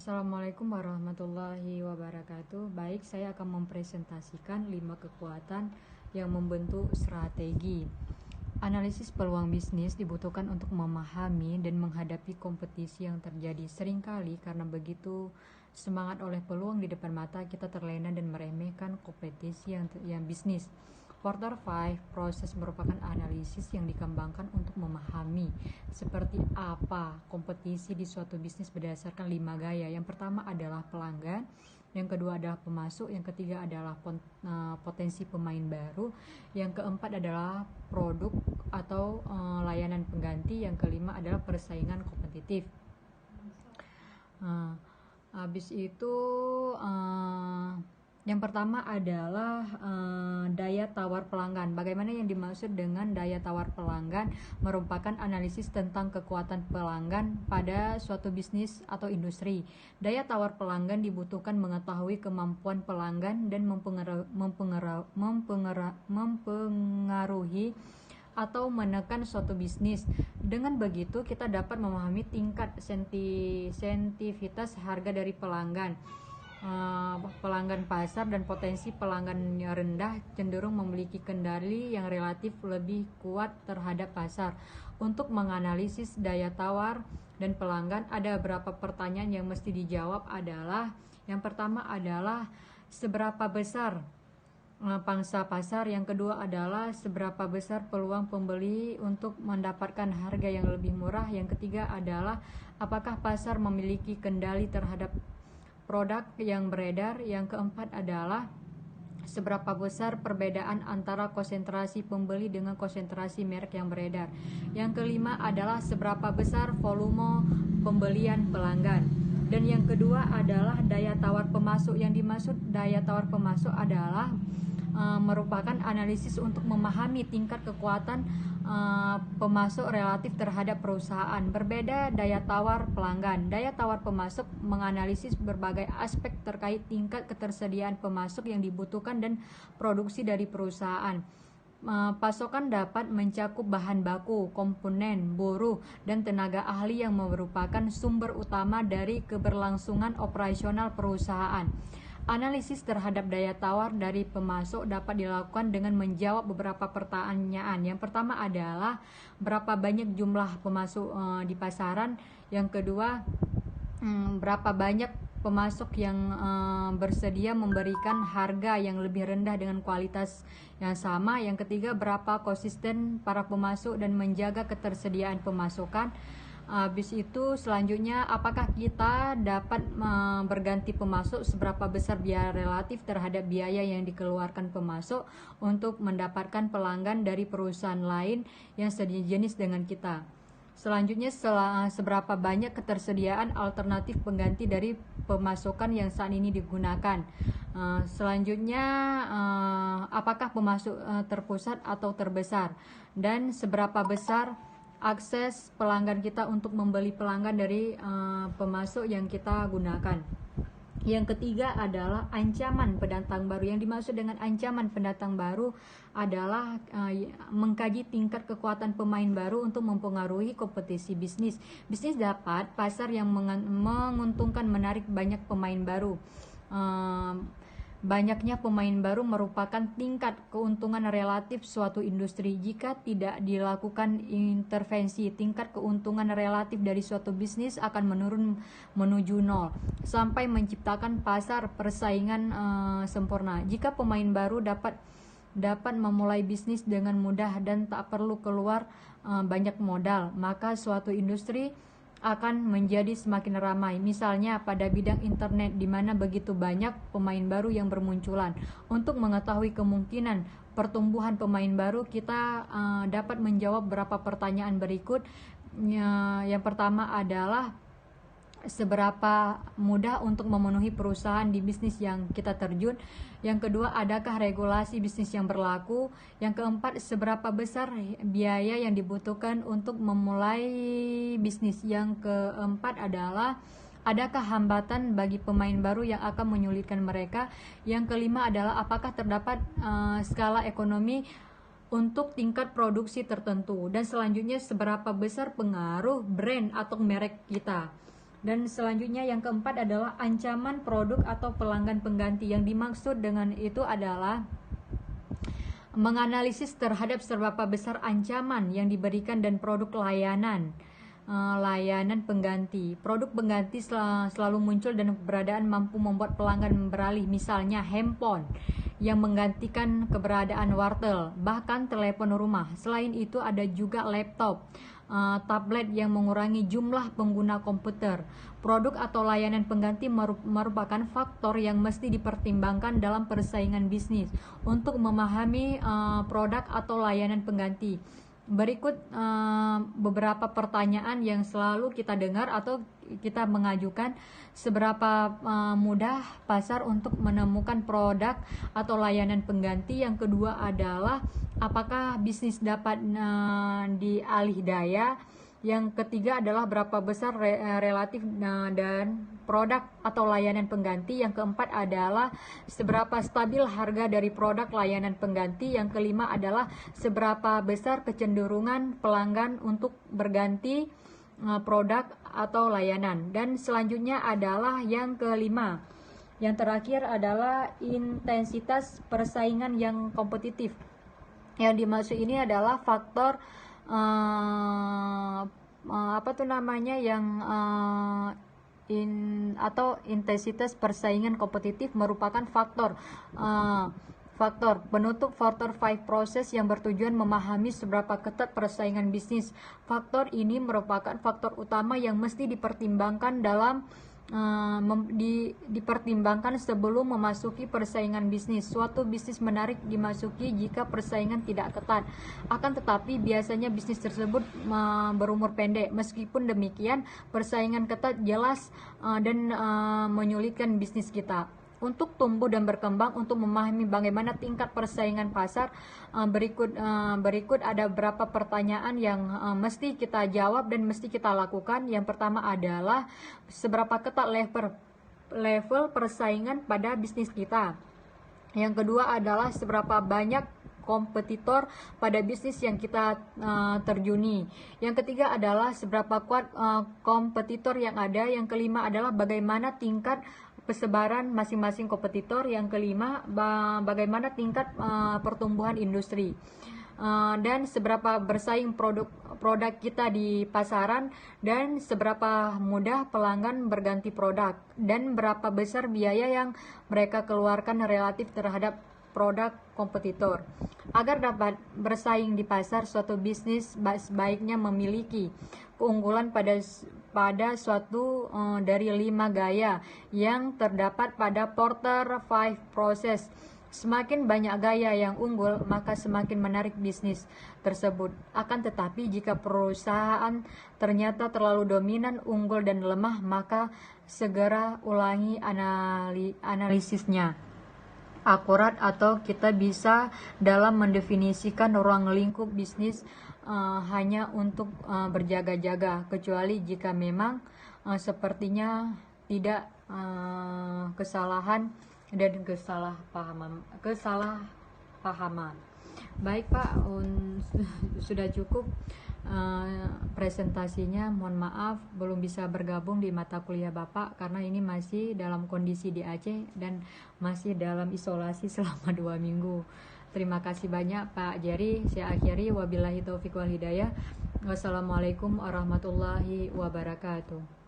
Assalamualaikum warahmatullahi wabarakatuh. Baik, saya akan mempresentasikan 5 kekuatan yang membentuk strategi. Analisis peluang bisnis dibutuhkan untuk memahami dan menghadapi kompetisi yang terjadi. Seringkali karena begitu semangat oleh peluang di depan mata, kita terlena dan meremehkan kompetisi yang bisnis. Quarter 5 proses merupakan analisis yang dikembangkan untuk memahami seperti apa kompetisi di suatu bisnis berdasarkan 5 gaya. Yang pertama adalah pelanggan, yang kedua adalah pemasok, yang ketiga adalah potensi pemain baru, yang keempat adalah produk atau layanan pengganti, yang kelima adalah persaingan kompetitif. Habis itu yang pertama adalah daya tawar pelanggan. Bagaimana yang dimaksud dengan daya tawar pelanggan? Merupakan analisis tentang kekuatan pelanggan pada suatu bisnis atau industri. Daya tawar pelanggan dibutuhkan mengetahui kemampuan pelanggan dan mempengaruhi atau menekan suatu bisnis. Dengan begitu kita dapat memahami tingkat sensitivitas harga dari pelanggan pasar, dan potensi pelanggan yang rendah cenderung memiliki kendali yang relatif lebih kuat terhadap pasar. Untuk menganalisis daya tawar dan pelanggan, ada beberapa pertanyaan yang mesti dijawab. Adalah yang pertama adalah seberapa besar pangsa pasar, yang kedua adalah seberapa besar peluang pembeli untuk mendapatkan harga yang lebih murah, yang ketiga adalah apakah pasar memiliki kendali terhadap produk yang beredar, yang keempat adalah seberapa besar perbedaan antara konsentrasi pembeli dengan konsentrasi merek yang beredar, yang kelima adalah seberapa besar volume pembelian pelanggan, dan yang kedua adalah daya tawar pemasok. Yang dimaksud daya tawar pemasok adalah merupakan analisis untuk memahami tingkat kekuatan pemasok relatif terhadap perusahaan. Berbeda daya tawar pelanggan. Daya tawar pemasok menganalisis berbagai aspek terkait tingkat ketersediaan pemasok yang dibutuhkan dan produksi dari perusahaan. Pasokan dapat mencakup bahan baku, komponen, buruh, dan tenaga ahli yang merupakan sumber utama dari keberlangsungan operasional perusahaan. Analisis terhadap daya tawar dari pemasok dapat dilakukan dengan menjawab beberapa pertanyaan. Yang pertama adalah berapa banyak jumlah pemasok di pasaran. Yang kedua, berapa banyak pemasok yang bersedia memberikan harga yang lebih rendah dengan kualitas yang sama. Yang ketiga, berapa konsisten para pemasok dan menjaga ketersediaan pemasokan. Habis itu selanjutnya, apakah kita dapat berganti pemasok, seberapa besar biaya relatif terhadap biaya yang dikeluarkan pemasok untuk mendapatkan pelanggan dari perusahaan lain yang sejenis dengan kita. Selanjutnya, seberapa banyak ketersediaan alternatif pengganti dari pemasokan yang saat ini digunakan. Selanjutnya, apakah pemasok terpusat atau terbesar, dan seberapa besar akses pelanggan kita untuk membeli pelanggan dari pemasok yang kita gunakan. Yang ketiga adalah ancaman pendatang baru. Yang dimaksud dengan ancaman pendatang baru adalah mengkaji tingkat kekuatan pemain baru untuk mempengaruhi kompetisi bisnis. Bisnis dapat pasar yang menguntungkan menarik banyak pemain baru. Banyaknya pemain baru merupakan tingkat keuntungan relatif suatu industri. Jika tidak dilakukan intervensi, tingkat keuntungan relatif dari suatu bisnis akan menurun menuju nol sampai menciptakan pasar persaingan sempurna. Jika pemain baru dapat memulai bisnis dengan mudah dan tak perlu keluar banyak modal, maka suatu industri akan menjadi semakin ramai. Misalnya pada bidang internet, di mana begitu banyak pemain baru yang bermunculan. Untuk mengetahui kemungkinan pertumbuhan pemain baru, kita dapat menjawab beberapa pertanyaan berikut. Yang pertama adalah seberapa mudah untuk memenuhi perusahaan di bisnis yang kita terjun. Yang kedua, adakah regulasi bisnis yang berlaku. Yang keempat, seberapa besar biaya yang dibutuhkan untuk memulai bisnis. Yang keempat adalah adakah hambatan bagi pemain baru yang akan menyulitkan mereka. Yang kelima adalah apakah terdapat skala ekonomi untuk tingkat produksi tertentu. Dan selanjutnya, seberapa besar pengaruh brand atau merek kita. Dan selanjutnya yang keempat adalah ancaman produk atau pelanggan pengganti. Yang dimaksud dengan itu adalah menganalisis terhadap seberapa besar ancaman yang diberikan dan produk layanan pengganti. Produk pengganti selalu muncul dan keberadaan mampu membuat pelanggan beralih, misalnya handphone yang menggantikan keberadaan wartel, bahkan telepon rumah. Selain itu ada juga laptop, tablet yang mengurangi jumlah pengguna komputer. Produk atau layanan pengganti merupakan faktor yang mesti dipertimbangkan dalam persaingan bisnis. Untuk memahami produk atau layanan pengganti, berikut beberapa pertanyaan yang selalu kita dengar atau kita mengajukan. Seberapa mudah pasar untuk menemukan produk atau layanan pengganti? Yang kedua adalah apakah bisnis dapat dialih daya? Yang ketiga adalah berapa besar relatif dan produk atau layanan pengganti. Yang keempat adalah seberapa stabil harga dari produk layanan pengganti. Yang kelima adalah seberapa besar kecenderungan pelanggan untuk berganti produk atau layanan. Dan selanjutnya adalah yang kelima. Yang terakhir adalah intensitas persaingan yang kompetitif. Yang dimaksud ini adalah faktor atau intensitas persaingan kompetitif merupakan faktor penutup faktor 5 proses yang bertujuan memahami seberapa ketat persaingan bisnis. Faktor ini merupakan faktor utama yang mesti dipertimbangkan dipertimbangkan sebelum memasuki persaingan bisnis. Suatu bisnis menarik dimasuki jika persaingan tidak ketat. Akan tetapi biasanya bisnis tersebut berumur pendek. Meskipun demikian, persaingan ketat jelas dan menyulitkan bisnis kita untuk tumbuh dan berkembang. Untuk memahami bagaimana tingkat persaingan pasar, berikut ada beberapa pertanyaan yang mesti kita jawab dan mesti kita lakukan. Yang pertama adalah seberapa ketat level persaingan pada bisnis kita. Yang kedua adalah seberapa banyak kompetitor pada bisnis yang kita terjuni. Yang ketiga adalah seberapa kuat kompetitor yang ada. Yang kelima adalah bagaimana tingkat persebaran masing-masing kompetitor. Yang kelima, bagaimana tingkat pertumbuhan industri. Dan seberapa bersaing produk kita di pasaran, dan seberapa mudah pelanggan berganti produk, dan berapa besar biaya yang mereka keluarkan relatif terhadap produk kompetitor. Agar dapat bersaing di pasar, suatu bisnis sebaiknya memiliki keunggulan pada suatu dari 5 gaya yang terdapat pada Porter 5 Process. Semakin banyak gaya yang unggul, maka semakin menarik bisnis tersebut. Akan tetapi jika perusahaan ternyata terlalu dominan, unggul, dan lemah, maka segera ulangi analisisnya akurat, atau kita bisa dalam mendefinisikan ruang lingkup bisnis hanya untuk berjaga-jaga, kecuali jika memang sepertinya tidak kesalahan dan kesalahpahaman. Baik Pak, sudah cukup presentasinya. Mohon maaf belum bisa bergabung di mata kuliah Bapak karena ini masih dalam kondisi di Aceh dan masih dalam isolasi selama 2 minggu. Terima kasih banyak Pak Jerry. Saya akhiri, wabillahi taufiq wal hidayah. Wassalamualaikum warahmatullahi wabarakatuh.